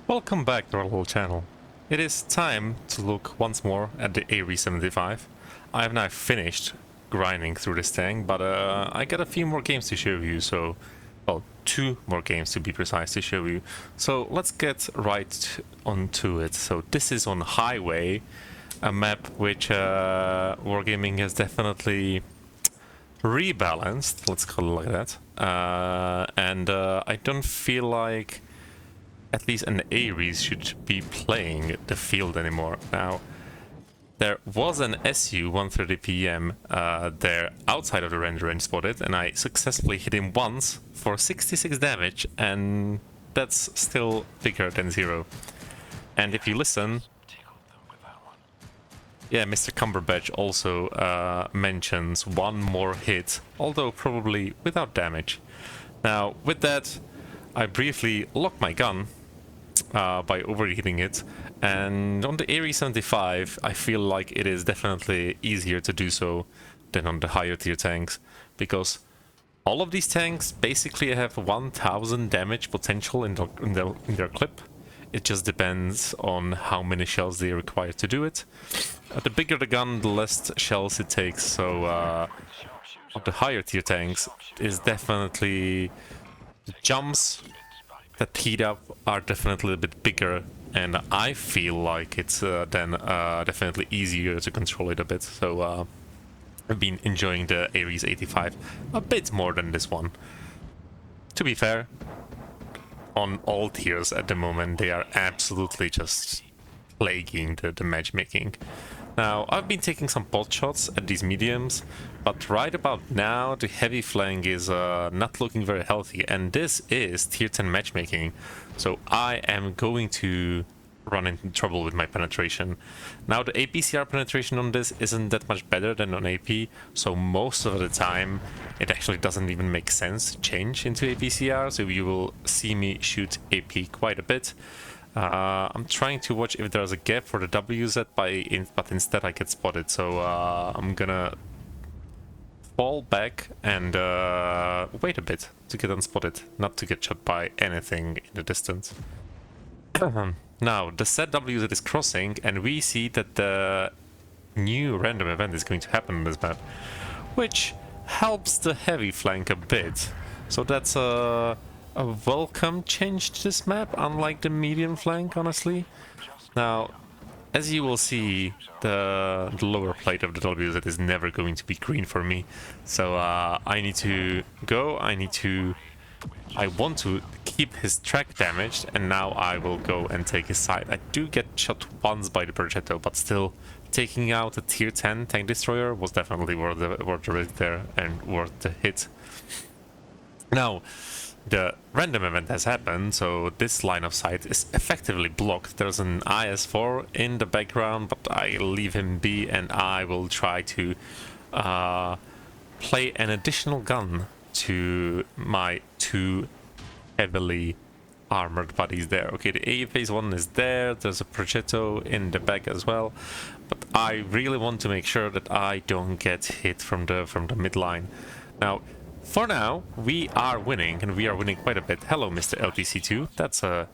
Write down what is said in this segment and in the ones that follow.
Welcome back to our little channel. It is time to look once more at the Ares 75. I have now finished grinding through this thing, but I got a few more games to show you, so... Well, 2 more games to be precise to show you. So let's get right onto it. So this is on Highway, a map which Wargaming has definitely rebalanced, let's call it like that. I don't feel like at least an Ares should be playing the field anymore. Now, there was an SU 130 PM there outside of the render range spotted, and I successfully hit him once for 66 damage, and that's still bigger than 0. And if you listen, yeah, Mr. Cumberbatch also mentions one more hit, although probably without damage. Now, with that, I briefly locked my gun by overheating it, and on the Ares 75 I feel like it is definitely easier to do so than on the higher tier tanks, because all of these tanks basically have 1000 damage potential in their clip. It just depends on how many shells they require to do it. The bigger the gun, the less shells it takes, so on the higher tier tanks is definitely the jumps that heat up are definitely a bit bigger, and I feel like it's then definitely easier to control it a bit. So I've been enjoying the Ares 85 a bit more than this one. To be fair, on all tiers at the moment they are absolutely just plaguing the matchmaking. Now, I've been taking some pot shots at these mediums, but right about now the heavy flank is not looking very healthy, and this is tier 10 matchmaking, so I am going to run into trouble with my penetration. Now, the APCR penetration on this isn't that much better than on AP, so most of the time it actually doesn't even make sense to change into APCR, so you will see me shoot AP quite a bit. I'm trying to watch if there's a gap for the WZ, but instead I get spotted, so I'm gonna fall back and wait a bit to get unspotted, not to get shot by anything in the distance. Now, the set WZ is crossing, and we see that the new random event is going to happen on this map, which helps the heavy flank a bit. So that's a welcome change to this map, unlike the medium flank, honestly. Now, as you will see, the lower plate of the WZ is never going to be green for me. So I need to go, I want to keep his track damaged, and now I will go and take his side. I do get shot once by the Progetto, but still, taking out a tier 10 tank destroyer was definitely worth the risk there and worth the hit. Now, the random event has happened, so this line of sight is effectively blocked. There's an IS-4 in the background, but I leave him be, and I will try to play an additional gun to my 2 heavily armored buddies there. Okay, the A phase 1 is there, there's a Progetto in the back as well, but I really want to make sure that I don't get hit from the midline. Now, for now, we are winning, and we are winning quite a bit. Hello, Mr. LTC2. That's a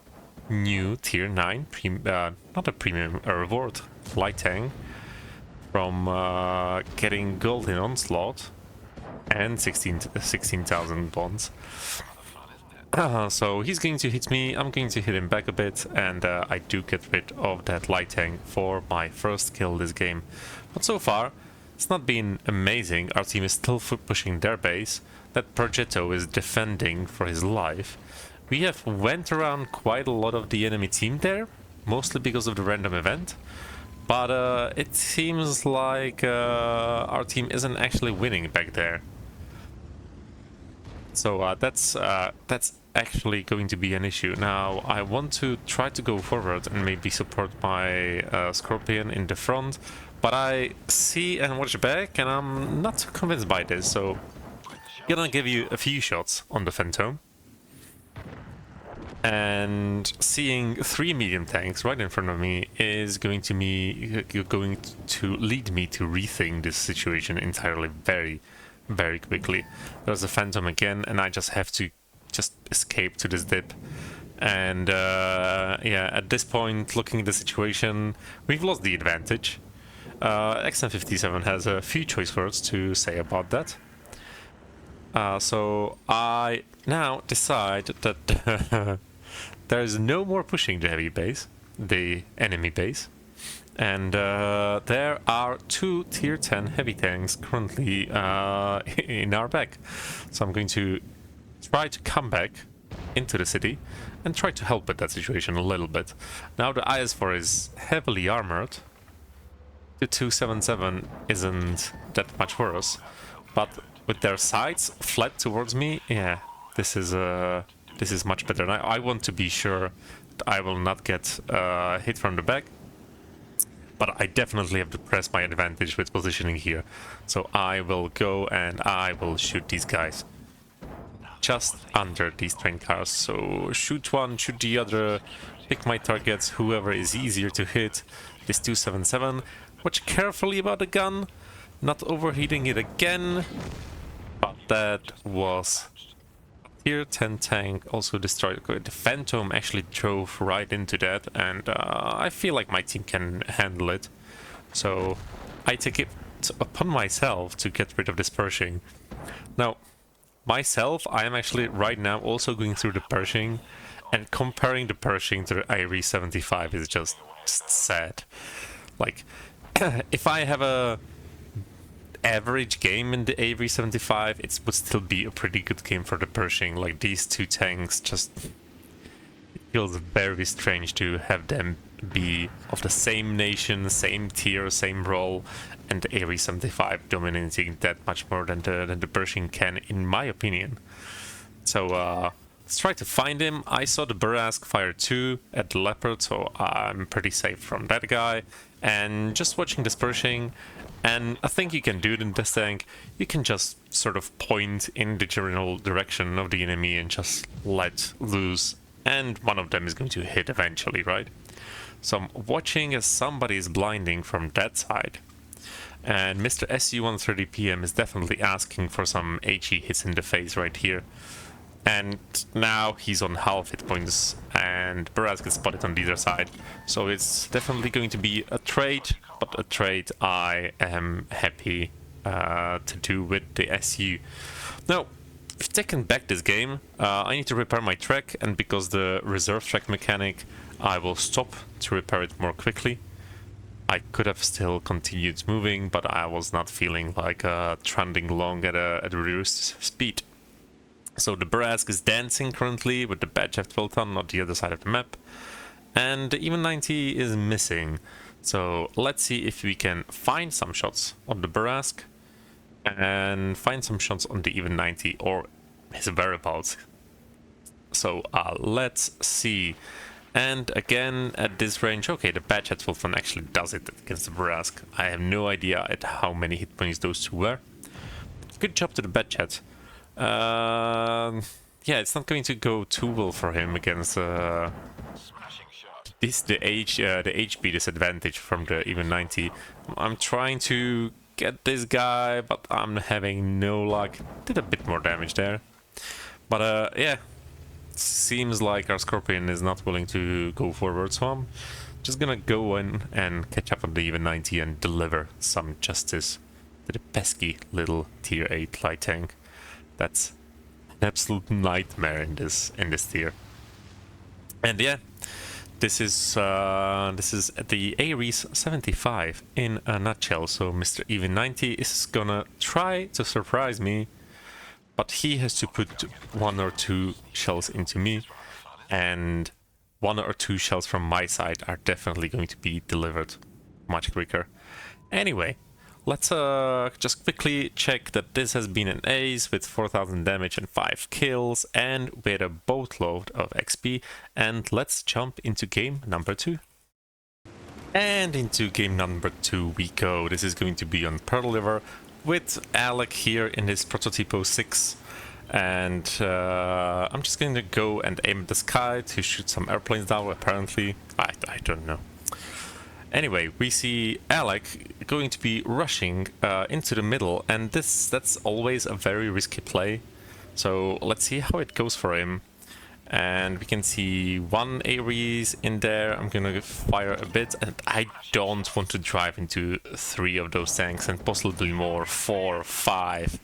new tier 9, not a premium, a reward, light tank, from getting gold in Onslaught and 16,000 bonds. So he's going to hit me, I'm going to hit him back a bit, and I do get rid of that light tank for my first kill this game. But so far, it's not been amazing. Our team is still pushing their base. That Progetto is defending for his life. We have went around quite a lot of the enemy team there, mostly because of the random event. But it seems like our team isn't actually winning back there. So that's actually going to be an issue. Now, I want to try to go forward and maybe support my Scorpion in the front, but I see and watch back, and I'm not too convinced by this, so I'm gonna give you a few shots on the Phantom. And seeing 3 medium tanks right in front of me is going to lead me to rethink this situation entirely very quickly. There's a Phantom again, and I just have to escape to this dip. And yeah, at this point, looking at the situation, we've lost the advantage. XM57 has a few choice words to say about that. So I now decide that there is no more pushing the heavy base, the enemy base. And there are 2 tier 10 heavy tanks currently in our back. So I'm going to try to come back into the city and try to help with that situation a little bit. Now the IS-4 is heavily armored. The 277 isn't that much worse, but with their sides flat towards me, yeah, this is much better. And I want to be sure that I will not get hit from the back. But I definitely have to press my advantage with positioning here. So I will go and I will shoot these guys just under these train cars. So shoot one, shoot the other, pick my targets, whoever is easier to hit. This 277. Watch carefully about the gun, not overheating it again. But that was tier 10 tank, also destroyed. The Phantom actually drove right into that, and I feel like my team can handle it. So I take it upon myself to get rid of this Pershing. Now, myself, I am actually right now also going through the Pershing, and comparing the Pershing to the Ivory 75 is just sad. Like, if I have a average game in the Avery 75, it would still be a pretty good game for the Pershing. Like, these 2 tanks, just it feels very strange to have them be of the same nation, same tier, same role, and the Avery 75 dominating that much more than the Pershing can, in my opinion. So let's try to find him. I saw the Burrask fire 2 at the Leopard, so I'm pretty safe from that guy. And just watching this Pershing, and I think you can do it in this tank, you can just sort of point in the general direction of the enemy and just let loose, and one of them is going to hit eventually, right? So I'm watching as somebody is blinding from that side, and Mr. SU-130 PM is definitely asking for some HE hits in the face right here. And now he's on half hit points, and Burrask gets spotted on the other side. So it's definitely going to be a trade, but a trade I am happy to do with the SU. Now, I've taken back this game. I need to repair my track, and because the reserve track mechanic, I will stop to repair it more quickly. I could have still continued moving, but I was not feeling like trundling along at a reduced speed. So the Burrask is dancing currently with the Badge F-12 on the other side of the map, and the Even 90 is missing. So let's see if we can find some shots on the Burrask and find some shots on the Even 90 or his whereabouts. So let's see. And again, at this range, okay, the Badge F-12 actually does it against the Burrask. I have no idea at how many hit points those 2 were. Good job to the Badge Hat. Yeah, it's not going to go too well for him against the HB disadvantage from the Even 90. I'm trying to get this guy, but I'm having no luck. Did a bit more damage there, but yeah, seems like our Scorpion is not willing to go forward, so I'm just gonna go in and catch up on the Even 90 and deliver some justice to the pesky little tier 8 light tank. That's an absolute nightmare in this tier. And yeah, this is the Ares 75 in a nutshell. So Mr. Even 90 is gonna try to surprise me, but he has to put 1 or 2 shells into me, and 1 or 2 shells from my side are definitely going to be delivered much quicker. Anyway, let's just quickly check that this has been an ace with 4000 damage and 5 kills and with a boatload of XP. And let's jump into game number 2. And into game number 2 we go. This is going to be on Pearl River with Alec here in his Prototypo 6. And I'm just going to go and aim at the sky to shoot some airplanes down, apparently. I don't know. Anyway, we see Alec going to be rushing into the middle, and that's always a very risky play. So let's see how it goes for him. And we can see one Ares in there. I'm gonna fire a bit, and I don't want to drive into 3 of those tanks, and possibly more, 4, 5.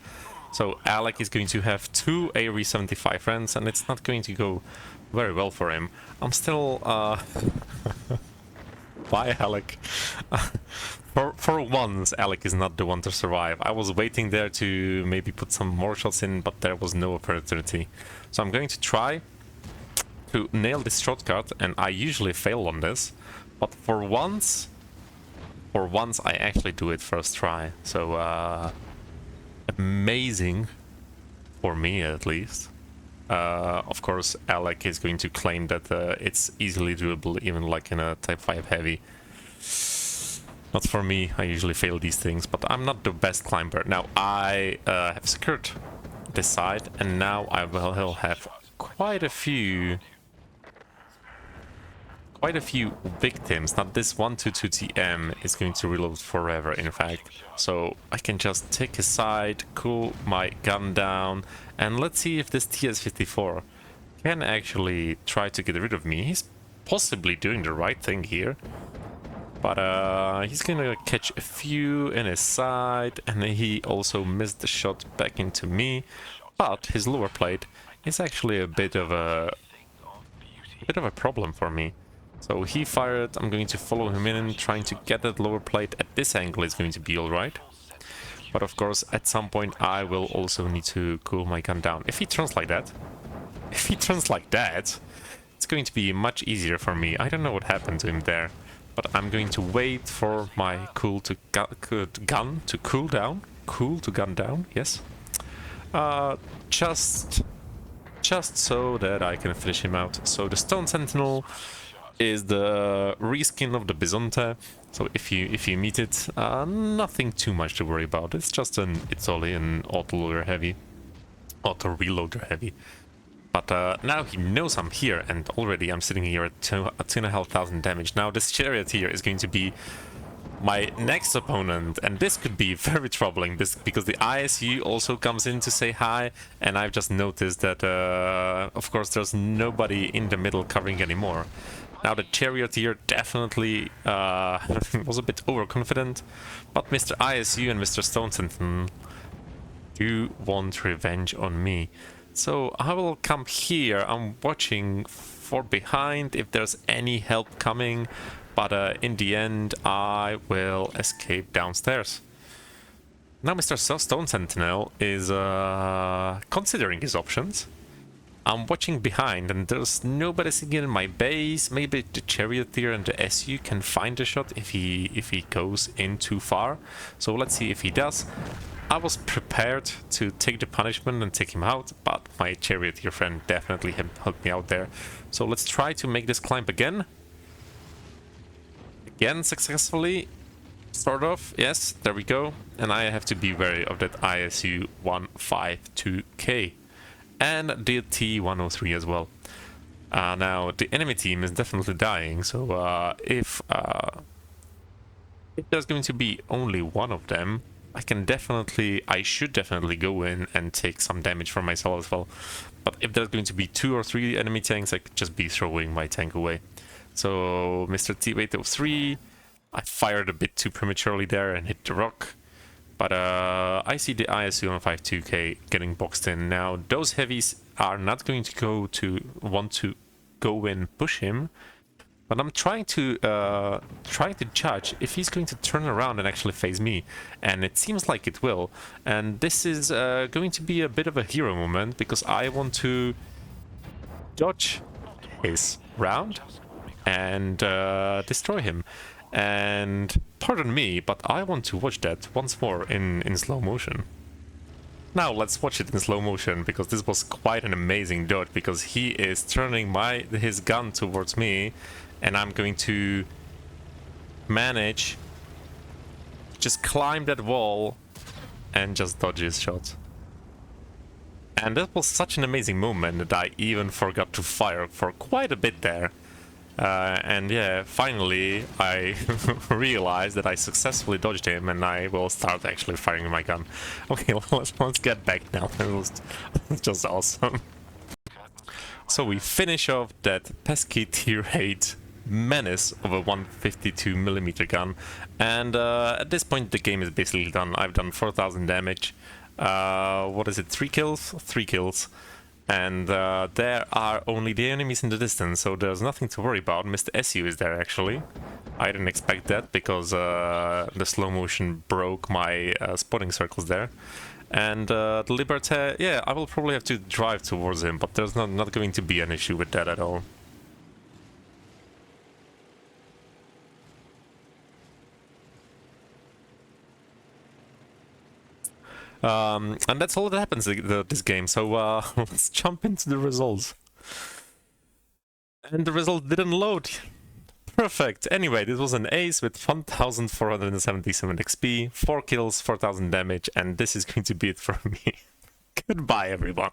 So Alec is going to have 2 Ares 75 friends, and it's not going to go very well for him. I'm still bye, Alec. For once, Alec is not the one to survive. I was waiting there to maybe put some more shots in, but there was no opportunity. So I'm going to try to nail this shortcut, and I usually fail on this, but for once I actually do it first try. So amazing for me, at least. Of course, Alec is going to claim that it's easily doable, even like in a Type 5 heavy. Not for me. I usually fail these things, but I'm not the best climber. Now I have secured this side, and now I will have quite a few victims. Now this 122 TM is going to reload forever, in fact. So I can just take a side, cool my gun down, and let's see if this TS-54 can actually try to get rid of me. He's possibly doing the right thing here. But he's gonna catch a few in his side, and he also missed the shot back into me. But his lower plate is actually a bit of a problem for me. So he fired, I'm going to follow him in, trying to get that lower plate at this angle is going to be alright. But of course, at some point I will also need to cool my gun down. If he turns like that, it's going to be much easier for me. I don't know what happened to him there, but I'm going to wait for my gun to cool down. Cool to gun down, yes. Just so that I can finish him out. So the Stone Sentinel is the reskin of the Bisonte. So if you meet it, nothing too much to worry about. It's just an Italian auto reloader heavy. But now he knows I'm here, and already I'm sitting here at 2,500 damage. Now this Chariot here is going to be my next opponent, and this could be very troubling because the ISU also comes in to say hi, and I've just noticed that of course there's nobody in the middle covering anymore. Now the Charioteer definitely was a bit overconfident, but Mr. ISU and Mr. Stone Sentinel do want revenge on me. So I will come here. I'm watching for behind if there's any help coming, but in the end I will escape downstairs. Now Mr. Stone Sentinel is considering his options. I'm watching behind, and there's nobody sitting in my base. Maybe the Charioteer and the SU can find a shot if he goes in too far. So let's see if he does. I was prepared to take the punishment and take him out, but my Charioteer friend definitely helped me out there. So let's try to make this climb again. Again, successfully. Sort of, yes, there we go. And I have to be wary of that ISU 152K. And the T103 as well. Now, the enemy team is definitely dying, so if there's going to be only one of them, I should definitely go in and take some damage for myself as well. But if there's going to be 2 or 3 enemy tanks, I could just be throwing my tank away. So, Mr. T803, I fired a bit too prematurely there and hit the rock. But I see the ISU 152K getting boxed in. Now, those heavies are not going to want to go in push him. But I'm trying to judge if he's going to turn around and actually face me. And it seems like it will. And this is going to be a bit of a hero moment, because I want to dodge his round and destroy him. And pardon me, but I want to watch that once more in slow motion. Now let's watch it in slow motion, because this was quite an amazing dodge, because he is turning his gun towards me, and I'm going to manage just climb that wall and just dodge his shot. And that was such an amazing moment that I even forgot to fire for quite a bit there. And yeah, finally I realized that I successfully dodged him, and I will start actually firing my gun. Okay, let's get back now. It was just awesome. So we finish off that pesky tier 8 menace of a 152mm gun, and at this point the game is basically done. I've done 4000 damage. What is it, 3 kills? 3 kills. And there are only the enemies in the distance, so there's nothing to worry about. Mr. SU is there, actually. I didn't expect that, because the slow motion broke my spotting circles there. And the Liberté, yeah, I will probably have to drive towards him, but there's not going to be an issue with that at all. And that's all that happens this game, so let's jump into the results. And the result didn't load. Perfect. Anyway, this was an ace with 1477 XP, 4 kills, 4000 damage, and this is going to be it for me. Goodbye, everyone.